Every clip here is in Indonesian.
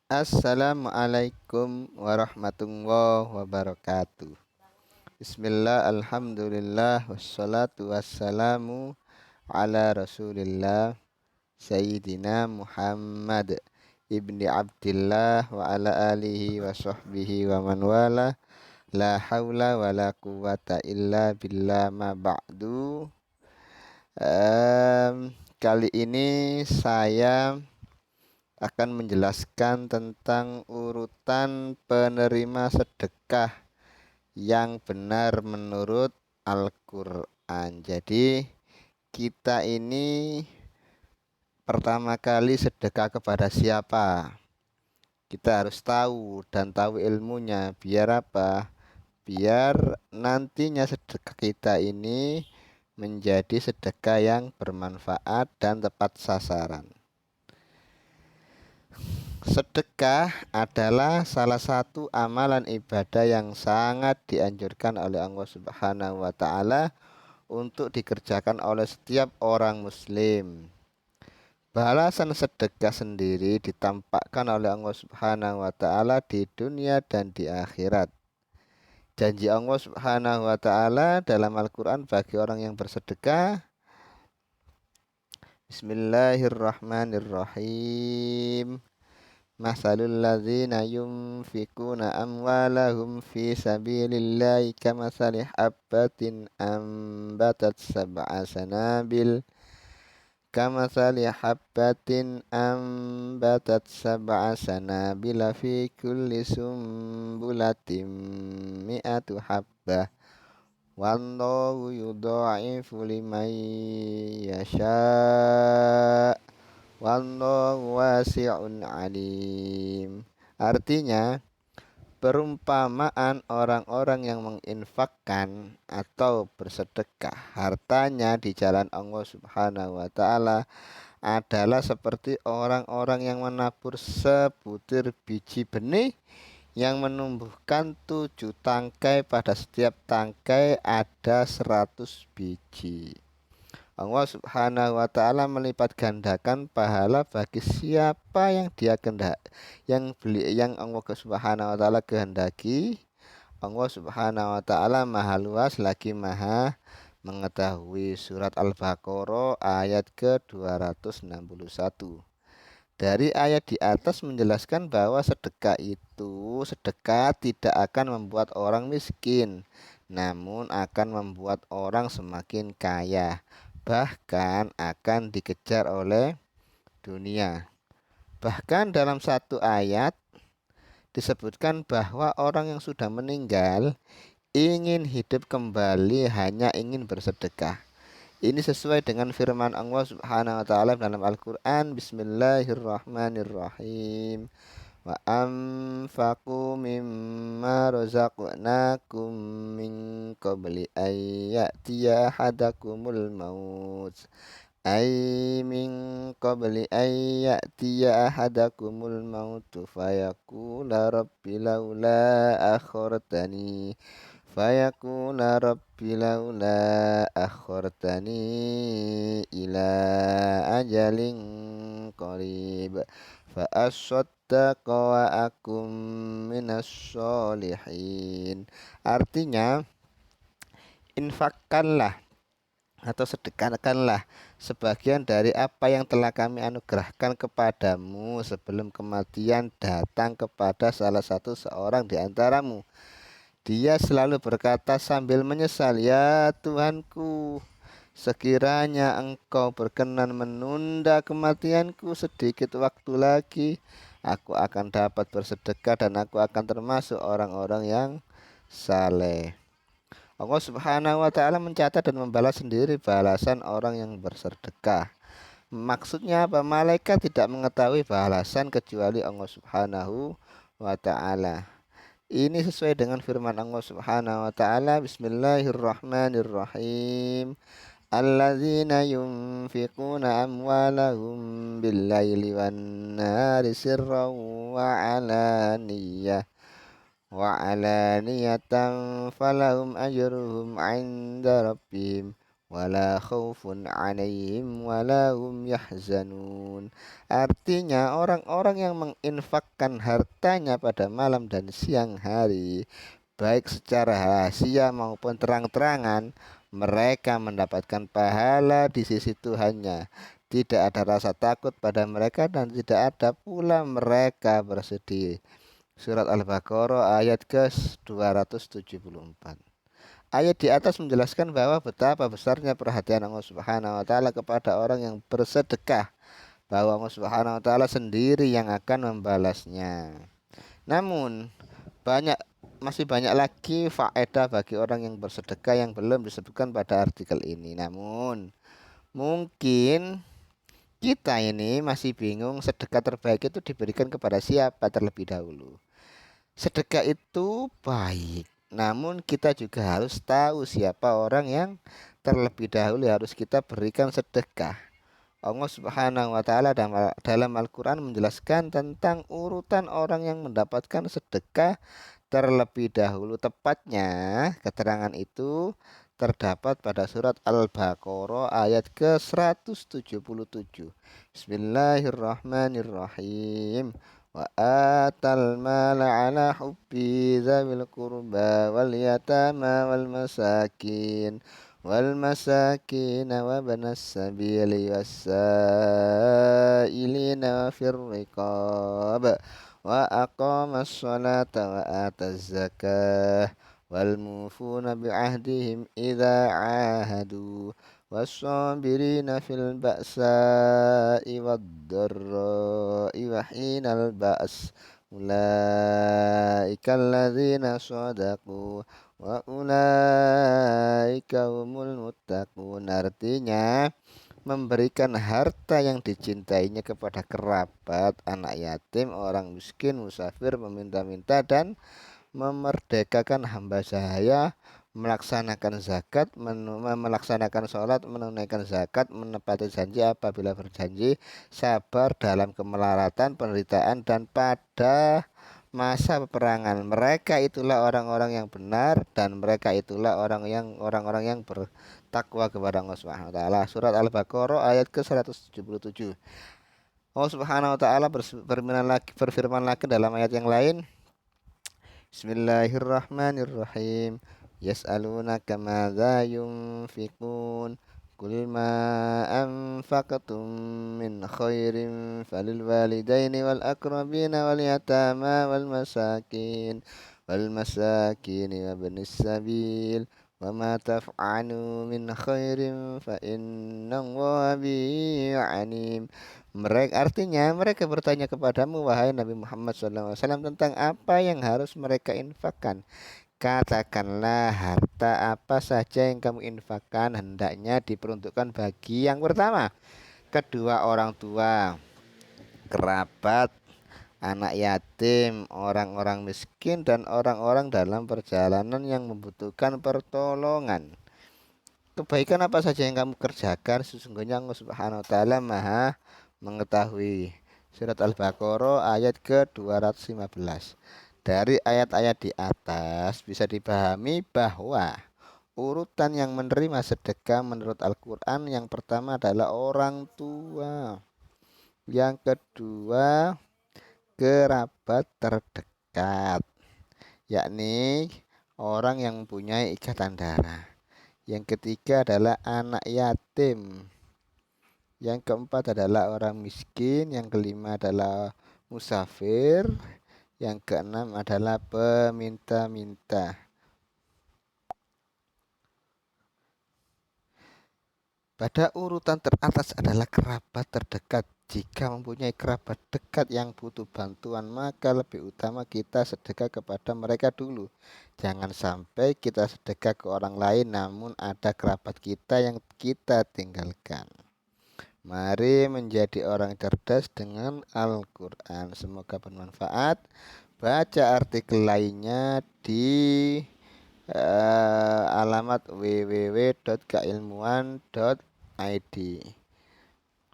Assalamualaikum warahmatullahi wabarakatuh. Bismillah, alhamdulillah, wassalatu wassalamu ala rasulillah Sayyidina Muhammad ibni Abdillah wa ala alihi wa sahbihi wa man wala. La hawla wa la quwata illa billah ma ba'du. Kali ini saya akan menjelaskan tentang urutan penerima sedekah yang benar menurut Al-Quran. Jadi kita ini pertama kali sedekah kepada siapa? Kita harus tahu dan tahu ilmunya. Biar apa? Biar nantinya sedekah kita ini menjadi sedekah yang bermanfaat dan tepat sasaran. Sedekah adalah salah satu amalan ibadah yang sangat dianjurkan oleh Allah Subhanahu wa taala untuk dikerjakan oleh setiap orang muslim. Balasan sedekah sendiri ditampakkan oleh Allah Subhanahu wa taala di dunia dan di akhirat. Janji Allah Subhanahu wa taala dalam Al-Qur'an bagi orang yang bersedekah, Bismillahirrahmanirrahim. Masalul ladzina yunfikuna amwalahum fi sabilillahi kamasali habbatin ambatat sab'a sanabila fi kulli sumbulatin mi'atu habbah wallahu yudha'ifu liman yasha' wallahu wasi'un alim. Artinya, perumpamaan orang-orang yang menginfakkan atau bersedekah hartanya di jalan Allah Subhanahu wa taala adalah seperti orang-orang yang menabur sebutir biji benih yang menumbuhkan 7 tangkai, pada setiap tangkai ada 100 biji. Allah Subhanahu wa taala melipat gandakan pahala bagi siapa yang dia yang Allah Subhanahu wa taala kehendaki. Allah Subhanahu wa taala Maha luas lagi Maha mengetahui. Surat Al-Baqarah ayat ke-261. Dari ayat di atas menjelaskan bahwa sedekah tidak akan membuat orang miskin, namun akan membuat orang semakin kaya, bahkan akan dikejar oleh dunia. Bahkan dalam satu ayat disebutkan bahwa orang yang sudah meninggal ingin hidup kembali hanya ingin bersedekah. Ini sesuai dengan firman Allah Subhanahu wa taala dalam Al-Qur'an, Bismillahirrahmanirrahim. Wa anfaqu mimma razaqnakum min qabli an ya'tiya ahadakumul maut. Min qabli an ya'tiya ahadakumul maut fayaqula rabbi laula akhartani ila ajalin qarib fa asaddaqa wa akum minas sholihin. Artinya, infakkanlah atau sedekahkanlah sebagian dari apa yang telah kami anugerahkan kepadamu sebelum kematian datang kepada salah satu seorang di antaramu. Dia selalu berkata sambil menyesal, "Ya Tuhanku, sekiranya Engkau berkenan menunda kematianku sedikit waktu lagi, aku akan dapat bersedekah dan aku akan termasuk orang-orang yang saleh." Allah Subhanahu wa taala mencatat dan membalas sendiri balasan orang yang bersedekah. Maksudnya apa? Malaikat tidak mengetahui balasan kecuali Allah Subhanahu wa taala. Ini sesuai dengan firman Allah Subhanahu wa taala, Bismillahirrahmanirrahim. Alladzina yunfiquna amwalahum bil-laili wan-nahari sirran wa alaniyatan falahum ajruhum 'inda rabbihim wala khaufun 'alaihim wala hum yahzanun. Artinya orang-orang yang menginfakkan hartanya pada malam dan siang hari, baik secara rahasia maupun terang-terangan, mereka mendapatkan pahala di sisi Tuhannya. Tidak ada rasa takut pada mereka dan tidak ada pula mereka bersedih. Surat Al-Baqarah ayat ke-274. Ayat di atas menjelaskan bahwa betapa besarnya perhatian Allah Subhanahu wa taala kepada orang yang bersedekah, bahwa Allah Subhanahu wa taala sendiri yang akan membalasnya. Namun, banyak masih banyak lagi faedah bagi orang yang bersedekah yang belum disebutkan pada artikel ini. Namun, mungkin kita ini masih bingung sedekah terbaik itu diberikan kepada siapa terlebih dahulu. Sedekah itu baik, namun kita juga harus tahu siapa orang yang terlebih dahulu harus kita berikan sedekah. Allah Subhanahu wa taala dalam Al-Qur'an menjelaskan tentang urutan orang yang mendapatkan sedekah terlebih dahulu. Tepatnya keterangan itu terdapat pada surat Al-Baqarah ayat ke-177. Bismillahirrahmanirrahim. Wa atal mala ala hubbi dzawil qurba wal yatama wal masakin wa banas sabili was-sa'ilina fir riqab wa aqamas salata wa ataz zakah wal mufuna bi'ahdihim idza 'ahadu was-sabirina fil ba'sa'i wad-dharra'i wa hinal ba's ulaika alladzina shadaqu wa ulaika humul muttaqun. Artinya memberikan harta yang dicintainya kepada kerabat, anak yatim, orang miskin, musafir, meminta-minta, dan memerdekakan hamba sahaya, melaksanakan zakat, melaksanakan sholat, menunaikan zakat, menepati janji apabila berjanji, sabar dalam kemelaratan, penderitaan, dan pada masa peperangan. Mereka itulah orang-orang yang benar dan mereka itulah orang-orang yang bertakwa kepada Allah Subhanahu wa taala. Surat Al-Baqarah ayat ke-177. Allah Subhanahu wa taala berfirman lagi dalam ayat yang lain. Bismillahirrahmanirrahim. Yas'alunaka madza yunfiqun. Qul ma anfaqtum min khairin falil walidaini wal aqrabina wal yatama wal masakin wa ibnis sabil wa ma taf'alu min khairin fa innallaha bihi alim. Mereka bertanya kepadamu wahai Nabi Muhammad SAW tentang apa yang harus mereka infakkan. Katakanlah harta apa saja yang kamu infakkan hendaknya diperuntukkan bagi yang pertama, kedua orang tua, kerabat, anak yatim, orang-orang miskin, dan orang-orang dalam perjalanan yang membutuhkan pertolongan. Kebaikan apa saja yang kamu kerjakan, sesungguhnya Allah Subhanahu wa taala Maha mengetahui. Surat Al-Baqarah ayat ke-215. Dari ayat-ayat di atas bisa dipahami bahwa urutan yang menerima sedekah menurut Al-Qur'an yang pertama adalah orang tua, yang kedua kerabat terdekat, yakni orang yang mempunyai ikatan darah. Yang ketiga adalah anak yatim. Yang keempat adalah orang miskin. Yang kelima adalah musafir. Yang keenam adalah peminta-minta. Pada urutan teratas adalah kerabat terdekat. Jika mempunyai kerabat dekat yang butuh bantuan, maka lebih utama kita sedekah kepada mereka dulu. Jangan sampai kita sedekah ke orang lain, namun ada kerabat kita yang kita tinggalkan. Mari menjadi orang cerdas dengan Al-Quran. Semoga bermanfaat. Baca artikel lainnya di alamat www.keilmuan.id.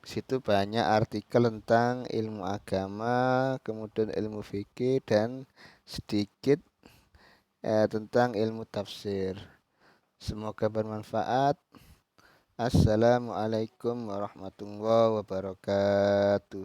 Situ banyak artikel tentang ilmu agama, kemudian ilmu fikih, dan sedikit tentang ilmu tafsir. Semoga bermanfaat. Assalamualaikum warahmatullahi wabarakatuh.